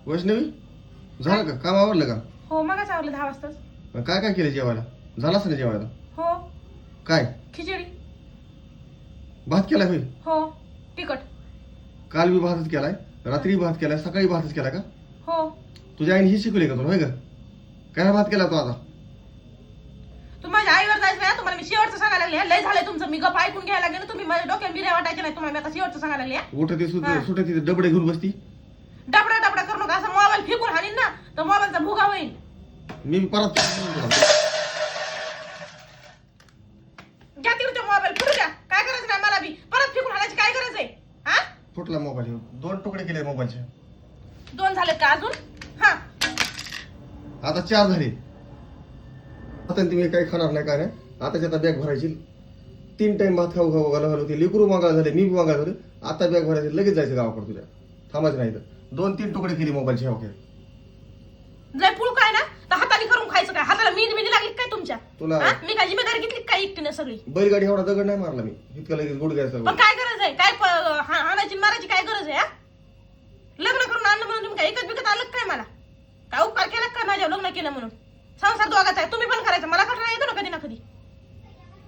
वैष्णवी झालं का काम आवरलं का? हो मगच आवरलं 10 वाजताच. काय काय केलं जेवायला? झालं असं ना जेवायला? हो काय खिचडी. भात केलाय होय? हो तिखट. काल बी भातच केलाय, रात्री भात केलाय, सकाळी भातच केलाय का? हो तुझ्या आईने ही शिकवली का तुला होय का? काय भात केला तू आता? तू माझ्या आईवर जायचं नाही. तुम्हाला मी शेवटचं सांगायला लागले. लय झालंय तुमचं. मी गप ऐकून घ्यायला लागले ना. तुम्ही माझ्या डोक्यात बिर्या वाटायचे नाही. तुम्हाला मी आता शेवटचं सांगायला लागले. उठते हा. सुटते डबडे घेऊन बसती. डबडा डबडा करू नका. असं मोबाईल फेकून हाणीन ना तर मोबाईलचा भुगा होईल. मी परत घ्या तिकडे मोबाईल फुटू द्या. काय करायचं नाही मला बी. परत फेकून हाणायची काय गरज आहे? हा फुटला मोबाईल. 2 तुकडे केले मोबाईलचे. 2 झालेत का अजून? हा आता 4 झाले. आता तुम्ही काही खाणार नाही काय नाही. आताची आता बॅग भरायची. 3 टाइम भात खाऊ खाऊ घालू घालू ते लेकरू मागायला झाले, मी बी मागायला झाले. आता बॅग भरायची, लगेच जायचं गावाकडे तुझ्या. थांबायचं नाही तर. 2-3 तुकडे केली मोबाईलचे. ओके लय पुळ काय ना तर हाताने करून खायचं काय? हाताला मेहंदी लागली काय तुमच्या? तुला मी काय जिम्मेदारी घेतली काय एकटीने सगळी? बैलगाडी एवढा दगड नाही मारला मी. इतका लगेच गुडघ्याचा. पण काय गरज आहे? काय हाणायची मारायची काय गरज आहे? लग्न करून आणलं म्हणून तुम्ही काय एकच बिकत आलं काय? मला काय उपकार केला काय माझ्या लग्न केलं म्हणून? संसार दोघाचा आहे. तुम्ही पण करायचं. मला कठोर येतो ना कधी ना कधी.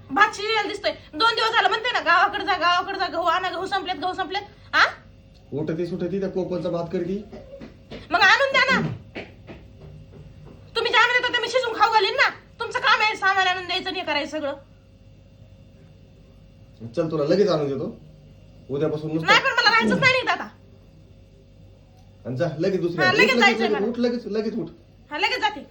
भात शिजायला दिसतोय. 2 दिवस झालं म्हणते ना गावाकडे जा गहू आणा. गहू संपलेत. हा उठती सुटती त्या कोपलचा भात करती. मग आणून द्या ना. तुम्ही ज्या म्हणत होते मी शिजून खाऊ घालीन ना. तुमचं काम आहे सामान आणून द्यायचं नाही करायचं सगळं. चल तुला लगेच आणून देतो. उद्यापासून नाही नुसतं. पण मला राहायचंच नाही नीट आता. आणि जा लगेच दुसऱ्या. हा, लगेच जायचंय उठ मला. लगेच उठ. हा लगेच जाते.